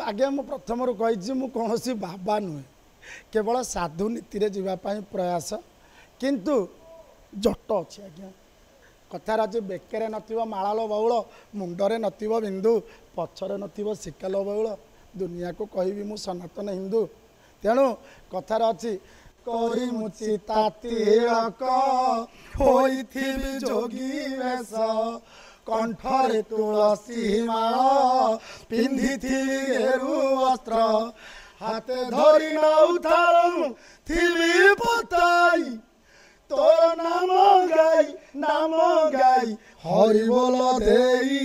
आज्ञा मु प्रथम कही मु कौन बाबा नुहे केवल साधु नीति रे जीवाई प्रयास किंतु जट अच्छे आज्ञा कथार आज बेकरे नथिबो मालाल बउल मुंडरे नथिबो बिंदु पछरे नथिबो शिकाल बउल दुनिया को कहबी मु सनातन हिंदू तेणु कथार अच्छी करी मुची तातिलक होइथिबि जोगी वेश कंठरे तुलसी माळ पिंधिथिबि गेरु वस्त्र हाथे धरी नउथारु थिबि पताई तोर नाम गाई हरि बोल देई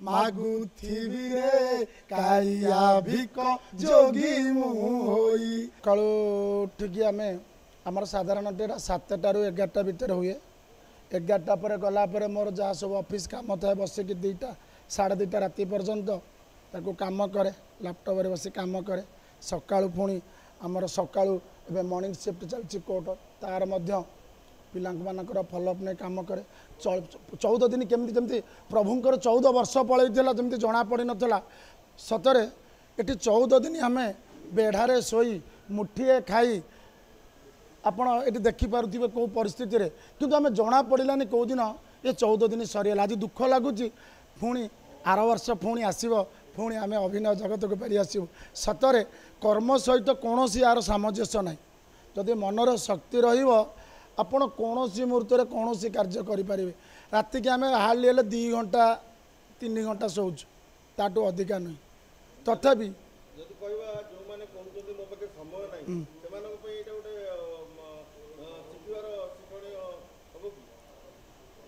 मागुथिबि रे काइया भिक जोगी मु होई काळू उठिकी आमे आमर साधारण 7टा रु 11टा भितर हुए 11टा पर गला पर मोर जहाँ सब ऑफिस काम थाए बसिक 2टा 2:30 राति पर्यंत ताको काम करे लैपटॉप रे बसी काम करे सकाळू पुणी आमर सकाळू एबे मॉर्निंग शिफ्ट चलची कोर्ट तार मध्य पिलांकर फॉलोअप नहीं काम करे 14 दिन केमती जमती प्रभुंकर 14 वर्ष पलैला जमती जना पड़ नाला सतरे ये 14 दिन आम बेढ़ारे शोई मुठिए खाई आपण ये देखिपे कौ परिस्थिति रे किंतु आम जना पड़ानी कौ दिन ये 14 दिन सरीगला आज दुख लगुच पुणी आर वर्ष पुणी आसब पुणी आम अभिनय जगत को फेरी आसबू सतरे कर्म सहित कौन यार सामंजस्य ना जदि मनर शक्ति रहिबो आपण कौन मुहूर्त कौन कार्य करें राति की आम हार्डली 2 घंटा 3 घंटा शोचु ताठू अधिका नुह तथापि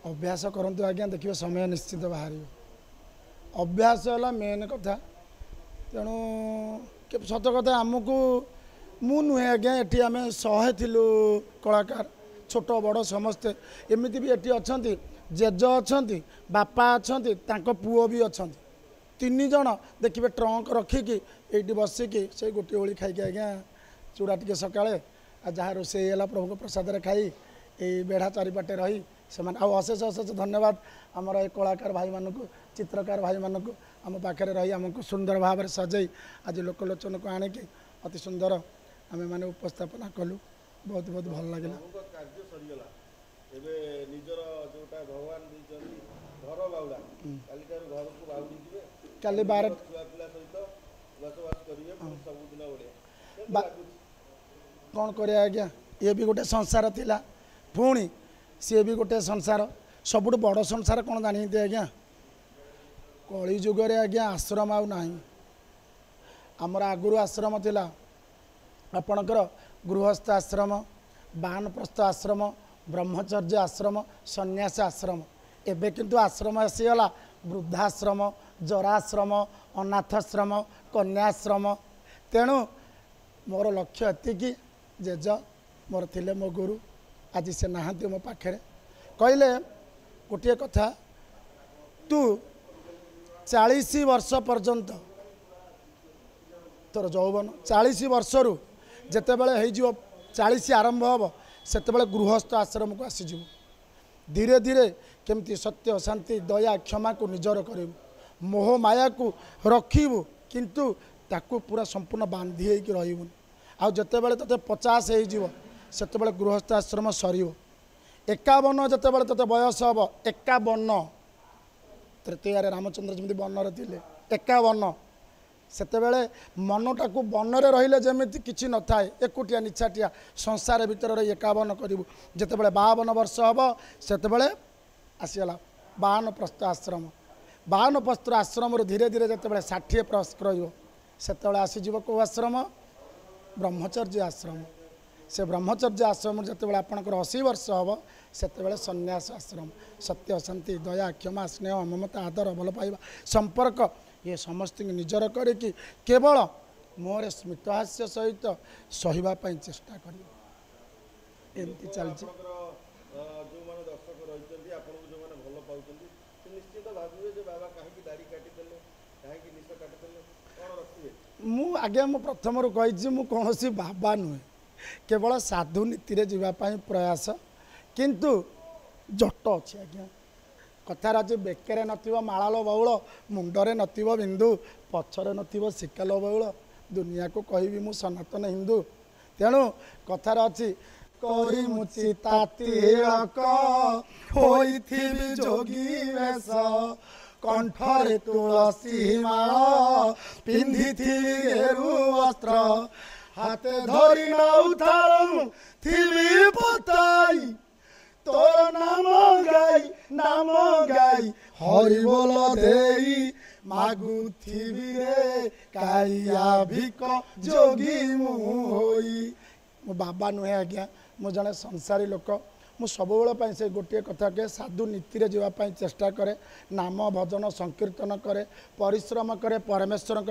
अभ्यास करंतु आज्ञा देखिए समय निश्चित बाहर अभ्यास है मेन कथा तेणु सत कथा आमको मु नुहे आज्ञा ये आम 100 थिलु कलाकार छोट बड़ समस्ते एमती भी ये अच्छा जेज अच्छा बापा अच्छा पुओ भी अच्छा 3 जन देखिए ट्रंक रखिकी ये बसिकी से गोटे ओली खाई आज्ञा चूड़ा टे सकाଳେ जहाँ रोसे है प्रभु प्रसाद खाई ये बेढ़ा चारिपाटे रही से अशेष अशेष धन्यवाद आमर ये कलाकार भाई मानक चित्रकार भाई मानक आम पाखे रही आमको सुंदर भाव में सजई आज लोकलोचन को आणिकी अति सुंदर आम मैंने उपस्थापना कलु बहुत बहुत भल लगे काली 12 कौन कर आज्ञा ये भी गोटे संसार थिला पुणी सी भी गोटे संसार सबुठ बड़ संसार कौन जानी आज्ञा कली जुगे आज्ञा आश्रम आउ आमर आगुरी आश्रम थिला आपणकर गृहस्थ आश्रम बानप्रस्थ आश्रम ब्रह्मचर्य आश्रम सन्यास आश्रम एबे किंतु आश्रम आसीगला वृद्धाश्रम जराश्रम अनाथाश्रम कन्याश्रम तेणु मोर लक्ष्य एतिकी जेज मोर थिले मो गुरु आज से नहांती मो पाखे कहले गोटे कथा तू 40 वर्ष पर्यंत तोर जौवन 40 वर्ष रु जितेबाला हो 40 आरंभ हम से गृहस्थ आश्रम को आसीज धीरे धीरे केमती सत्य शांति दया क्षमा को निजर कर मोह माया को रखिबू किंतु ताकू पूरा संपूर्ण बांधी होकर रही आउ जिते बड़े ते 50 से गृहस्थ आश्रम सर 51 जिते ते बयस हम 51 तृतीय रामचंद्र जमी बनरे थे 51 सेतेबेले मनटा को बनरे रहिले जेमिति किछि न थाए एकुटिया निछाटिया संसार भितर 51 करू जितेबाला 52 वर्ष हम सेतेबेले आसीगला 52 प्रस्थ आश्रम 52 प्रस्थ आश्रम धीरे धीरे जितेबाला 60 प्रस्थ रहिबो सेतेबेले आसीजिवो को आश्रम ब्रह्मचर्य आश्रम से ब्रह्मचर्य आश्रम जितेबाला आपणकर 80 वर्ष हम सेतेबेले सन्यास आश्रम सत्य शांति दया क्षमा स्नेह ममता आदर भल पाइबा संपर्क ये समस्त निजर करे कि केवल मोर स्मितहास्य सहित सहीवाई चेष्टा कर एमती चलती मु आज्ञा मु प्रथम कही मु कौन बाबा नुहे केवल साधु नीति रे जीवाई प्रयास किंतु जट अच्छे आज्ञा कथार अच्छे बेकरे नथिबो माळाल बउल मुंडरे नथिबो बिंदु पछरे नथिबो शिकाल बउल दुनिया को कहबी मु सनातन हिंदू तेणु कथार अच्छी करी मुची तातीक होइथिबि जोगी वेश कंठरे तुलसी माळ पिंधिथिबि गेरु वस्त्र हाथे धरि नउथारम थिबि पताई तोर नाम गाई हरि बोल देई मागुथिबि रे काइया भिक जोगी मु होई मो बाबा नुहे आज्ञा मु जड़े संसारी लोक मु सब से गोटे कथा कहे साधु नीति रे जीवाई चेष्टा करे नाम भजन संकीर्तन करे परिश्रम करे परमेश्वर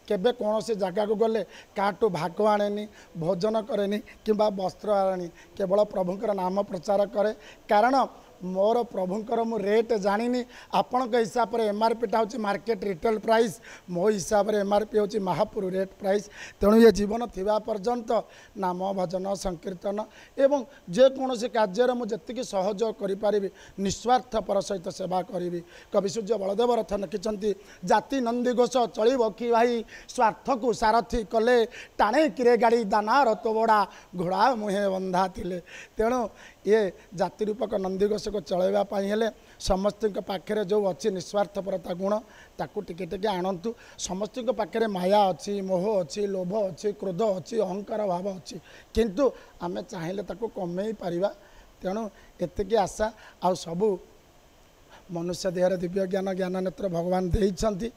केबे कौन से जगह को गले काटू भाग आने भोजन करे कि वस्त्र आने केवल प्रभुंकर नाम प्रचार करे कारण मोर प्रभुंकर मु रेट जानी आपण हिसाब से एमआरपी टा हूँ मार्केट रिटेल प्राइस मो हिसाब से एमआरपी हूँ महापुर रेट प्राइस तेणु ये जीवन थिबा पर्यंत नाम भजन संकीर्तन एवं जेकोसी कार्य मुझे सहयोग करी निस्वार्थपर सहित सेवा करी कवि सूर्य बलदेव रथ लिखिं जाति नंदी घोष चलो कि भाई स्वार्थ को सारथी कले टाणे किरे गाड़ी दाना रत बड़ा घोड़ा मुहे बंधा थिले तेणु ये जाति रूपक नंदी घोष को चलैवाई हेले समस्त पाखे जो अच्छी निस्वार्थपरता गुण ताकू टिके टिके आणतु समस्त पाखे माया अच्छी मोह अच्छी लोभ अच्छी क्रोध अच्छी अहंकार भाव अच्छी किंतु आमे चाहिए ताकू कमे पारिबा तेणु एतिकी आशा आ सबू मनुष्य देहर दिव्य ज्ञान ज्ञान नेत्र भगवान देइछंती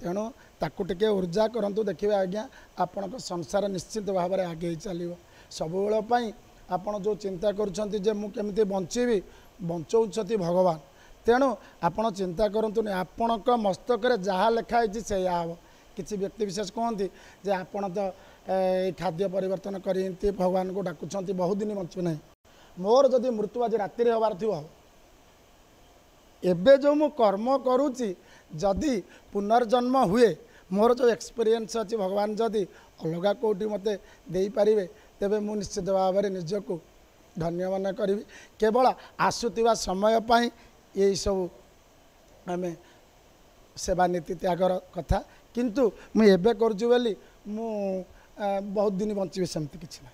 तेणु ताकू टिके ऊर्जा करंतु देखिए आज्ञा आपण संसार निश्चित भाव में आगे चलो सबुबेल आपण जो चिंता करुँचे जे मु केमिति बंचीबी बंचौछति भगवान तेणु आपण चिंता करंतु नहीं आपण मस्तक जहाँ लिखाई से हम किसी व्यक्ति विशेष कहते जे आपण तो खाद्य परिवर्तन करते भगवान को डाकुंट बहुत दिन बंचु ना मोर जदि मृत्यु आज राति हबार थी एबे जो मु कर्म करुच्ची जदि पुनर्जन्म हुए मोर जो एक्सपीरियंस अच्छी भगवान जदि अलग कौटी मत दे पारे तेबे मु निश्चित भाव में निजको धन्य मन करी केवल आसुवा समय पाई ये सब आम सेवा नीति त्यागर कथा किंतु मुझे करुँ बोली मु बहुत दिन बंची सेमती किसी ना।